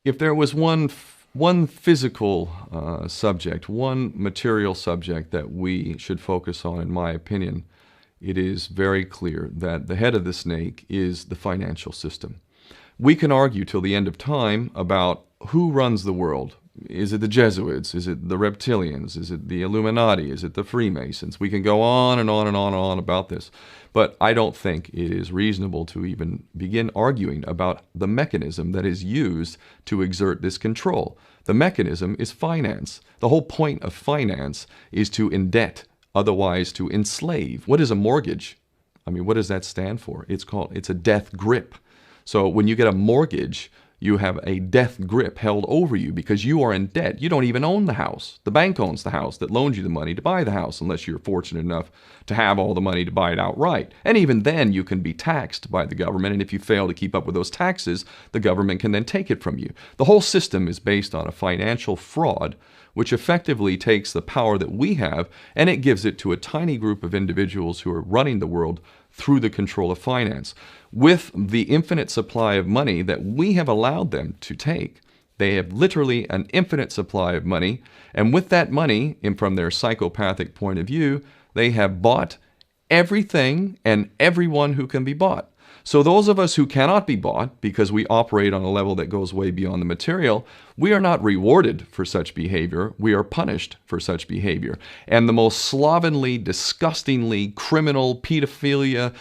If there was one physical subject, one material subject that we should focus on, in my opinion, it is very clear that the head of the snake is the financial system. We can argue till the end of time about who runs the world. Is it the Jesuits? Is it the reptilians? Is it the Illuminati? Is it the Freemasons? We can go on and on and on and on about this. But I don't think it is reasonable to even begin arguing about the mechanism that is used to exert this control. The mechanism is finance. The whole point of finance is to indebt, otherwise to enslave. What is a mortgage? I mean, what does that stand for? It's a death grip. So when you get a mortgage, you have a death grip held over you because you are in debt. You don't even own the house. The bank owns the house that loaned you the money to buy the house, unless you're fortunate enough to have all the money to buy it outright. And even then, you can be taxed by the government, and if you fail to keep up with those taxes, the government can then take it from you. The whole system is based on a financial fraud, which effectively takes the power that we have and it gives it to a tiny group of individuals who are running the world through the control of finance. With the infinite supply of money that we have allowed them to take, they have literally an infinite supply of money, and with that money, and from their psychopathic point of view, they have bought everything and everyone who can be bought. So those of us who cannot be bought because we operate on a level that goes way beyond the material, we are not rewarded for such behavior. We are punished for such behavior. And the most slovenly, disgustingly criminal, pedophilia,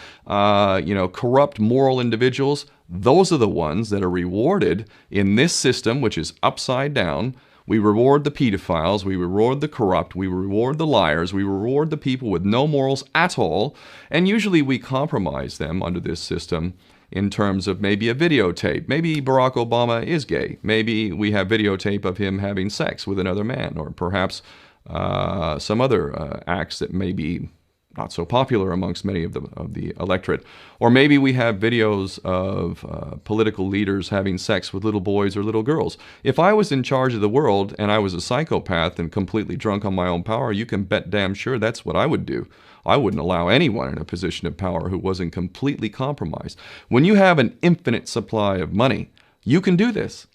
corrupt moral individuals, those are the ones that are rewarded in this system, which is upside down. We reward the pedophiles, we reward the corrupt, we reward the liars, we reward the people with no morals at all, and usually we compromise them under this system in terms of maybe a videotape. Maybe Barack Obama is gay. Maybe we have videotape of him having sex with another man, or perhaps some other acts that may be not so popular amongst many of the electorate. Or maybe we have videos of political leaders having sex with little boys or little girls. If I was in charge of the world and I was a psychopath and completely drunk on my own power, you can bet damn sure that's what I would do. I wouldn't allow anyone in a position of power who wasn't completely compromised. When you have an infinite supply of money, you can do this.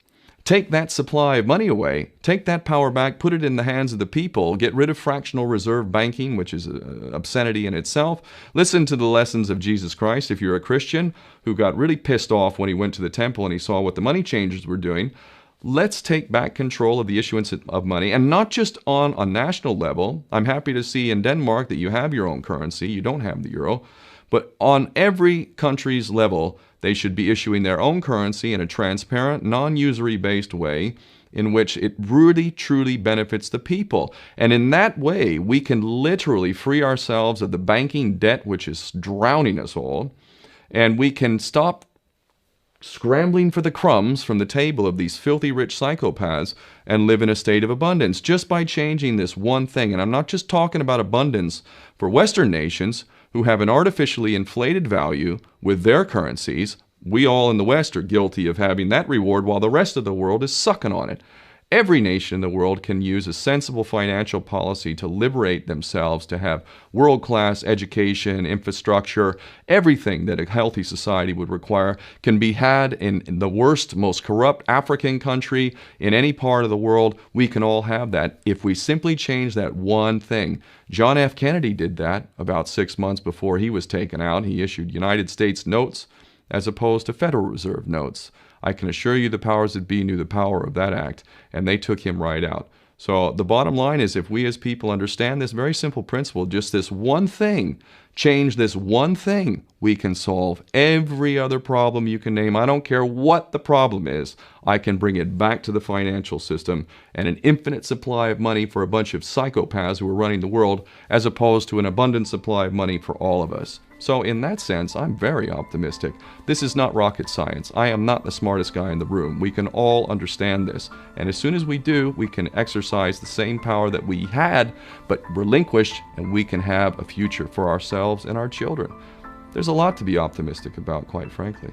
Take that supply of money away, take that power back, put it in the hands of the people, get rid of fractional reserve banking, which is obscenity in itself. Listen to the lessons of Jesus Christ if you're a Christian who got really pissed off when he went to the temple and he saw what the money changers were doing. Let's take back control of the issuance of money, and not just on a national level. I'm happy to see in Denmark that you have your own currency, you don't have the euro, but on every country's level, they should be issuing their own currency in a transparent, non-usury based way in which it really, truly benefits the people. And in that way, we can literally free ourselves of the banking debt which is drowning us all, and we can stop scrambling for the crumbs from the table of these filthy rich psychopaths and live in a state of abundance just by changing this one thing. And I'm not just talking about abundance for Western nations who have an artificially inflated value with their currencies. We all in the West are guilty of having that reward while the rest of the world is sucking on it. Every nation in the world can use a sensible financial policy to liberate themselves, to have world-class education, infrastructure, everything that a healthy society would require can be had in the worst, most corrupt African country, in any part of the world. We can all have that if we simply change that one thing. John F. Kennedy did that about 6 months before he was taken out. He issued United States notes as opposed to Federal Reserve notes. I can assure you the powers that be knew the power of that act, and they took him right out. So the bottom line is, if we as people understand this very simple principle, just this one thing, change this one thing, we can solve every other problem you can name. I don't care what the problem is. I can bring it back to the financial system and an infinite supply of money for a bunch of psychopaths who are running the world, as opposed to an abundant supply of money for all of us. So in that sense, I'm very optimistic. This is not rocket science. I am not the smartest guy in the room. We can all understand this. And as soon as we do, we can exercise the same power that we had, but relinquished, and we can have a future for ourselves and our children. There's a lot to be optimistic about, quite frankly.